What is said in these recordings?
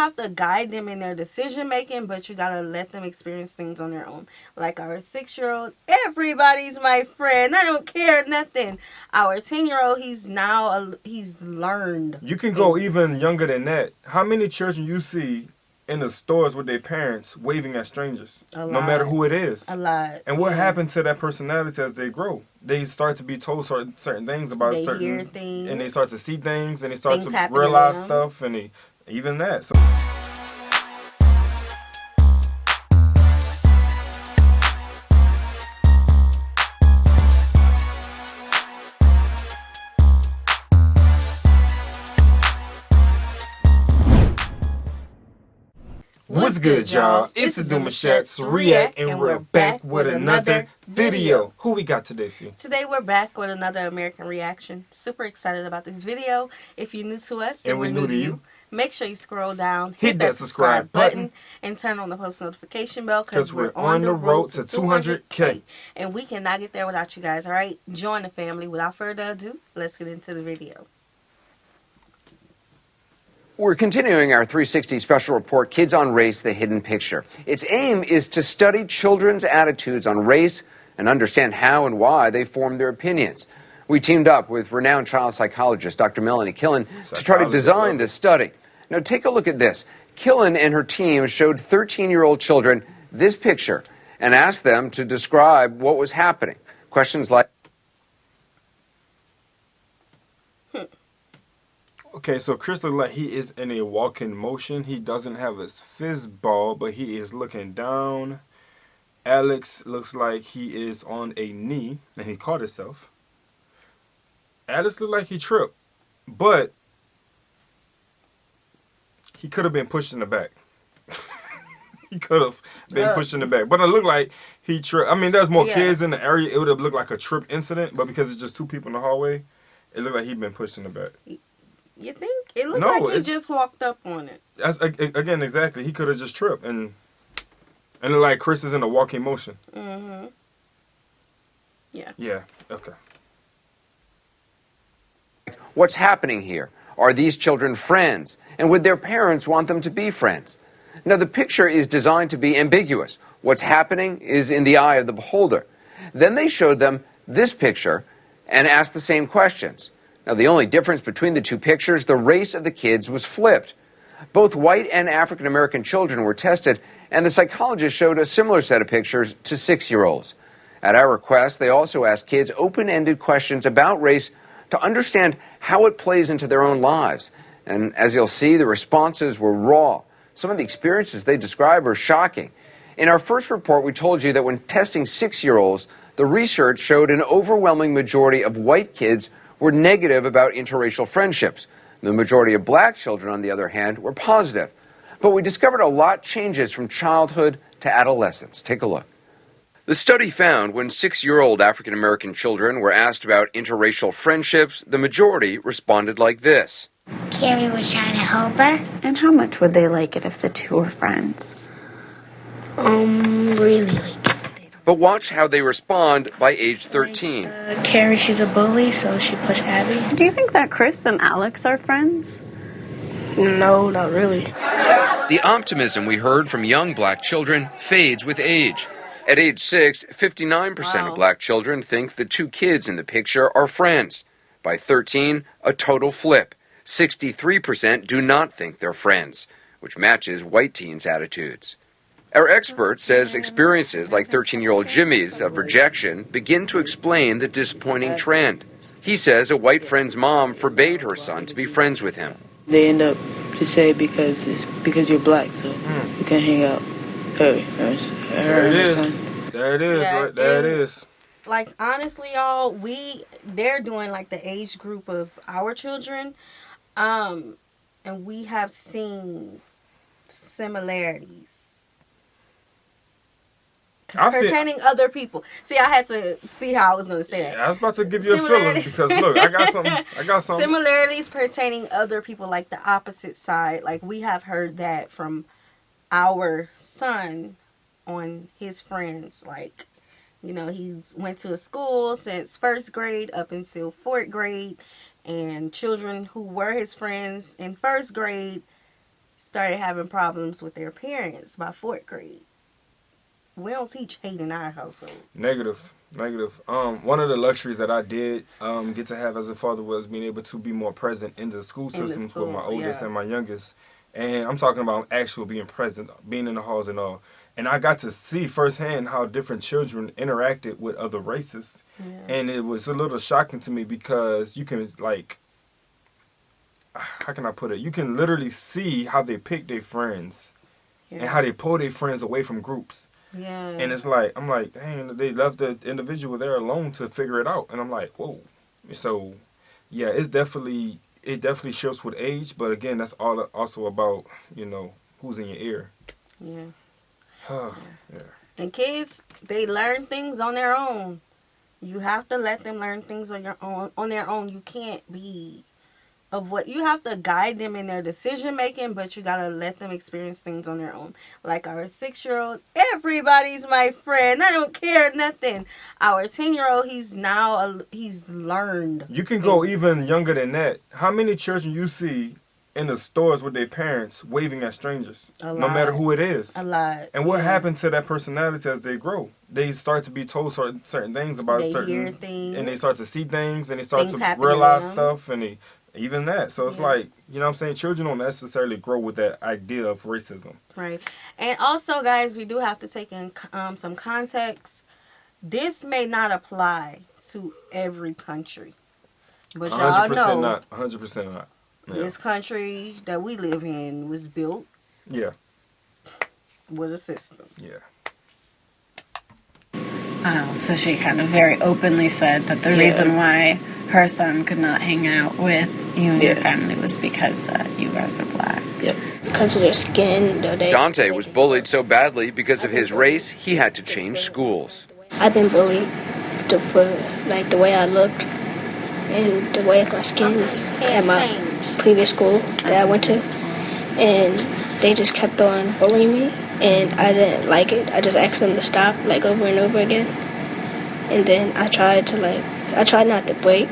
have to guide them in their decision making, but you gotta let them experience things on their own. Like our 6-year-old, everybody's my friend. I don't care nothing. Our 10-year-old, he's learned. You can go even younger than that. How many children you see in the stores with their parents waving at strangers, no matter who it is? A lot. And what happened to that personality as they grow? They start to be told certain things about they certain hear things, and they start to see things, and they start things to realize to stuff, and even that. So. What's good, y'all? It's the Demouchet REACT, and we're back with another video. Who we got today, Fee? Today we're back with another American reaction. Super excited about this video. If you're new to us and we're new to you, make sure you scroll down, hit that subscribe button, and turn on the post notification bell because we're on the road to 200K. And we cannot get there without you guys, alright? Join the family. Without further ado, let's get into the video. We're continuing our 360 special report, Kids on Race, The Hidden Picture. Its aim is to study children's attitudes on race and understand how and why they form their opinions. We teamed up with renowned child psychologist Dr. Melanie Killen to try to design this study. Now take a look at this. Killen and her team showed 13-year-old children this picture and asked them to describe what was happening. Questions like, Okay, so Chris looks like he is in a walking motion. He doesn't have his fist ball, but he is looking down. Alex looks like he is on a knee, and he caught himself. Alex looked like he tripped, but he could have been pushed in the back. He could have been pushed in the back, but it looked like he tripped. I mean, there's more kids in the area. It would have looked like a trip incident, but because it's just two people in the hallway, it looked like he'd been pushed in the back. You think? It looked like he just walked up on it. That's, again, exactly. He could have just tripped. And it looked like Chris is in a walking motion. Mm-hmm. Yeah. Yeah, okay. what's happening here? Are these children friends? And would their parents want them to be friends? Now, the picture is designed to be ambiguous. What's happening is in the eye of the beholder. Then they showed them this picture and asked the same questions. Now, the only difference between the two pictures, the race of the kids was flipped. Both white and African American children were tested, and the psychologist showed a similar set of pictures to 6-year-olds. At our request, they also asked kids open-ended questions about race to understand how it plays into their own lives. And as you'll see, the responses were raw. Some of the experiences they described were shocking. In our first report, we told you that when testing 6-year-olds, the research showed an overwhelming majority of white kids were negative about interracial friendships. The majority of black children, on the other hand, were positive. But we discovered a lot changes from childhood to adolescence. Take a look. The study found when 6-year-old African American children were asked about interracial friendships, the majority responded like this. Carrie was trying to help her. And how much would they like it if the two were friends? Really like it. But watch how they respond by age 13. Carrie, she's a bully, so she pushed Abby. Do you think that Chris and Alex are friends? No, not really. The optimism we heard from young black children fades with age. At age 6, 59% of black children think the two kids in the picture are friends. By 13, a total flip. 63% do not think they're friends, which matches white teens' attitudes. Our expert says experiences like 13-year-old Jimmy's of rejection begin to explain the disappointing trend. He says a white friend's mom forbade her son to be friends with him. They end up to say because you're black, so you can't hang out. There it is. There it is. Yeah, right there it is. Like, honestly, y'all, they're doing like the age group of our children, and we have seen similarities pertaining other people. See, I had to see how I was going to say that. I was about to give you a feeling because look, I got something. Similarities pertaining other people, like the opposite side. Like, we have heard that from our son on his friends. Like, you know, he's went to a school since 1st grade up until 4th grade, and children who were his friends in 1st grade started having problems with their parents by 4th grade. We don't teach hate in our household. Negative. One of the luxuries that I did get to have as a father was being able to be more present in the school systems with my oldest and my youngest. And I'm talking about actual being present, being in the halls and all. And I got to see firsthand how different children interacted with other races. Yeah. And it was a little shocking to me because you can, like, how can I put it? You can literally see how they pick their friends and how they pull their friends away from groups. Yeah. And it's like, I'm like, dang, they left the individual there alone to figure it out. And I'm like, whoa. So, yeah, it definitely shifts with age. But again, that's all also about, who's in your ear. Yeah. Yeah. And kids, they learn things on their own. You have to let them learn things on their own. You can't be you have to guide them in their decision making, but you gotta let them experience things on their own. Like our 6-year-old, everybody's my friend. I don't care nothing. Our 10-year-old, he's learned. You can go even younger than that. How many children you see in the stores with their parents waving at strangers, no matter who it is? A lot. And what happened to that personality as they grow? They start to be told certain things about they certain hear things, and they start to see things, and they start things to realize stuff, and even that. So it's like, you know what I'm saying? Children don't necessarily grow with that idea of racism. Right. And also, guys, we do have to take in some context. This may not apply to every country. But y'all know, not. 100% not. Yeah. This country that we live in was built with a system. Yeah. Oh, so she kind of very openly said that the reason why her son could not hang out with you and your family was because you guys are black. Yep. Because of their skin. Dante was bullied so badly because of his race, he had to change schools. I've been bullied for like the way I look and the way of my skin at my previous school that I went to. And they just kept on bullying me. And I didn't like it. I just asked them to stop, like, over and over again. And then I tried not to break,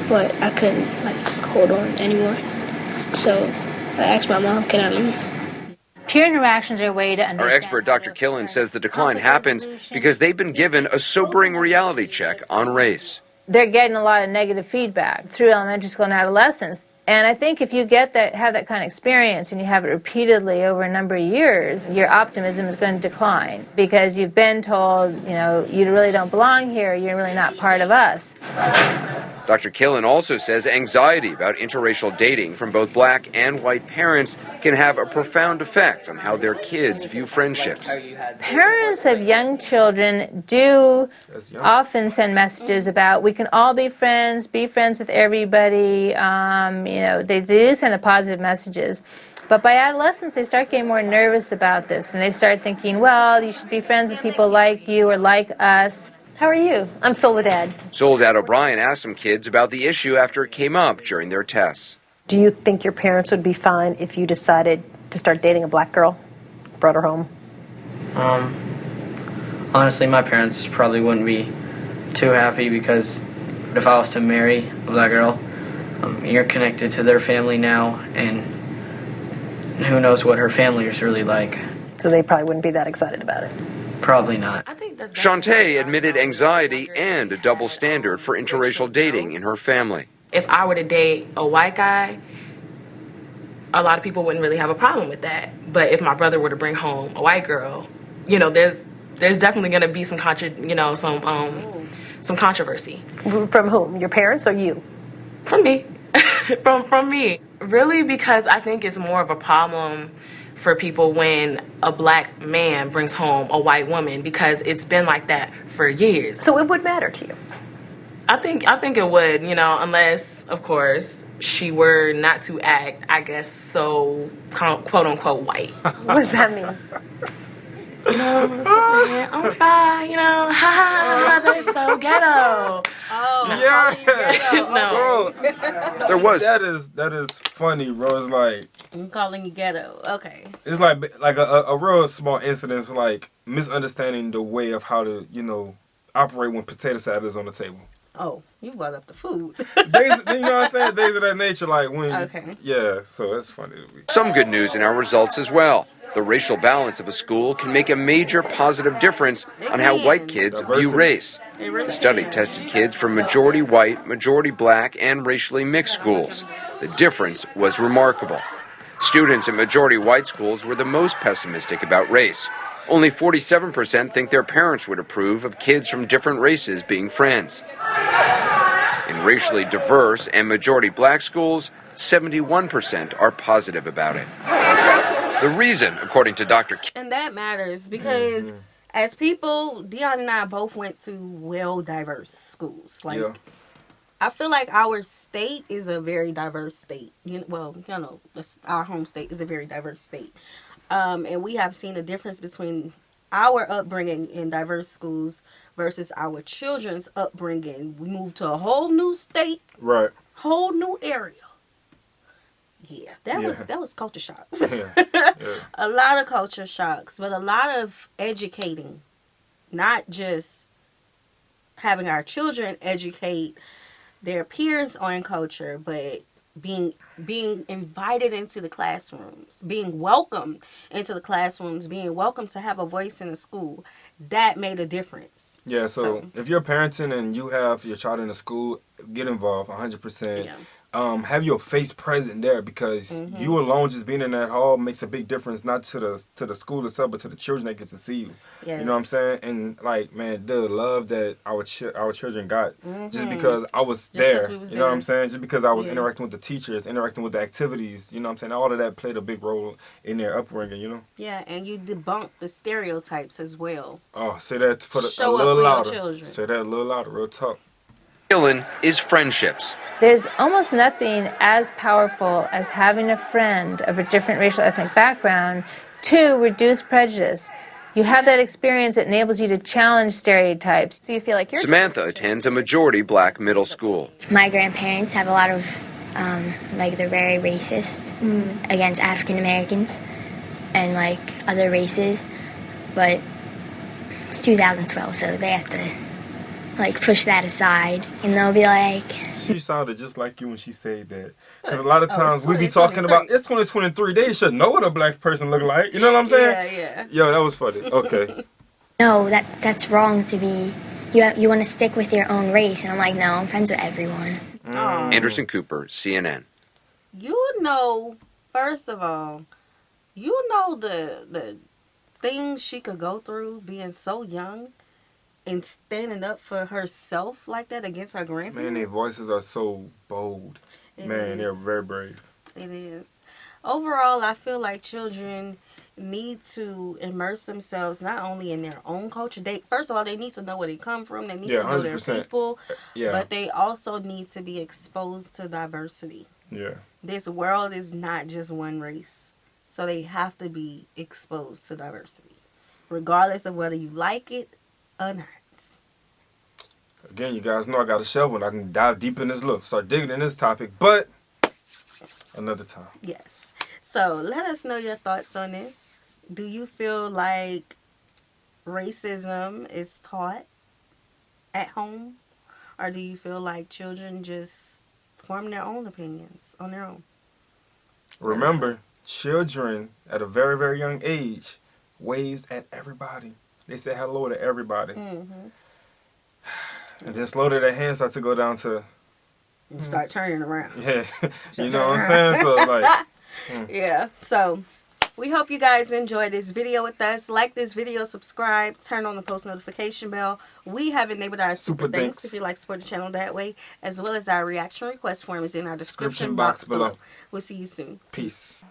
but I couldn't, like, hold on anymore. So I asked my mom, can I leave? Peer interactions are a way to understand. Our expert, Dr. Killen, says the decline happens because they've been given a sobering reality check on race. They're getting a lot of negative feedback through elementary school and adolescence. And I think if you have that kind of experience and you have it repeatedly over a number of years, your optimism is going to decline because you've been told, you really don't belong here, you're really not part of us. Dr. Killen also says anxiety about interracial dating from both black and white parents can have a profound effect on how their kids view friendships. Parents of young children do often send messages about we can all be friends with everybody. They do send the positive messages. But by adolescence, they start getting more nervous about this, and they start thinking, well, you should be friends with people like you or like us. How are you? I'm Soledad. Soledad O'Brien asked some kids about the issue after it came up during their tests. Do you think your parents would be fine if you decided to start dating a black girl, brought her home? Honestly, my parents probably wouldn't be too happy because if I was to marry a black girl, you're connected to their family now, and who knows what her family is really like. So they probably wouldn't be that excited about it. Probably not. Shantae admitted anxiety and a double standard for interracial dating in her family. If I were to date a white guy, a lot of people wouldn't really have a problem with that. But if my brother were to bring home a white girl, there's definitely going to be some controversy. From whom? Your parents or you? From me. from me. Really, because I think it's more of a problem for people when a black man brings home a white woman because it's been like that for years. So it would matter to you? I think it would, unless, of course, she were not to act, I guess, so quote-unquote white. What does that mean? I'm fine, ha, they're so ghetto. Oh, yeah. No. There was. That is funny, bro. It's like, I'm calling you ghetto. Okay. It's like a real small incident, like misunderstanding the way of how to, operate when potato salad is on the table. Oh, you brought up the food. Days, you know what I'm saying? Days of that nature, like when. Okay. Yeah, so that's funny to me. Some good news in our results as well. The racial balance of a school can make a major positive difference on how white kids view race. The study tested kids from majority white, majority black, and racially mixed schools. The difference was remarkable. Students in majority white schools were the most pessimistic about race. Only 47% think their parents would approve of kids from different races being friends. In racially diverse and majority black schools, 71% are positive about it. The reason, according to Dr. And that matters because as people, Dion and I both went to well-diverse schools. Like, I feel like our state is a very diverse state. Our home state is a very diverse state. And we have seen a difference between our upbringing in diverse schools versus our children's upbringing. We moved to a whole new state, right? Whole new area. Yeah, that was culture shocks. A lot of culture shocks, but a lot of educating, not just having our children educate their peers on culture, but being invited into the classrooms, being welcomed into the classrooms, being welcome to have a voice in the school. That made a difference. Yeah, so if you're parenting and you have your child in the school, get involved 100%. Have your face present there because you alone just being in that hall makes a big difference, not to the school itself, but to the children that get to see you. Yes. You know what I'm saying? And like, man, the love that our children got just because I was there. You know what I'm saying? Just because I was interacting with the teachers, interacting with the activities. You know what I'm saying? All of that played a big role in their upbringing. You know? Yeah, and you debunk the stereotypes as well. Oh, say that for a little louder. Say that a little louder. Real talk. Dylan is friendships. There's almost nothing as powerful as having a friend of a different racial ethnic background to reduce prejudice. You have that experience that enables you to challenge stereotypes. So you feel like you're... Samantha attends a majority black middle school. My grandparents have a lot of, they're very racist against African Americans and, other races. But it's 2012, so they have to... push that aside, and they'll be like... She sounded just like you when she said that. Because a lot of times we be talking about, it's 2023, they should know what a black person look like. You know what I'm saying? Yeah. Yo, that was funny. Okay. No, that's wrong to be... You want to stick with your own race, and I'm like, no, I'm friends with everyone. Anderson Cooper, CNN. First of all, the things she could go through being so young and standing up for herself like that against her grandparents. Man, their voices are so bold. They're very brave. It is. Overall, I feel like children need to immerse themselves not only in their own culture. First of all, they need to know where they come from. They need to know 100%. their people. But they also need to be exposed to diversity. Yeah. This world is not just one race. So they have to be exposed to diversity. Regardless of whether you like it or not. Again, you guys know I got a shovel and I can dive deep in this look. Start digging in this topic, but another time. Yes. So let us know your thoughts on this. Do you feel like racism is taught at home? Or do you feel like children just form their own opinions on their own? Remember, children at a very, very young age waves at everybody. They say hello to everybody. And then slowly their hands start to go down to... Start turning around. Yeah. You know what I'm saying? So, Yeah. So, we hope you guys enjoyed this video with us. Like this video, subscribe, turn on the post notification bell. We have enabled our super thanks if you like to support the channel that way, as well as our reaction request form is in our description box below. We'll see you soon. Peace.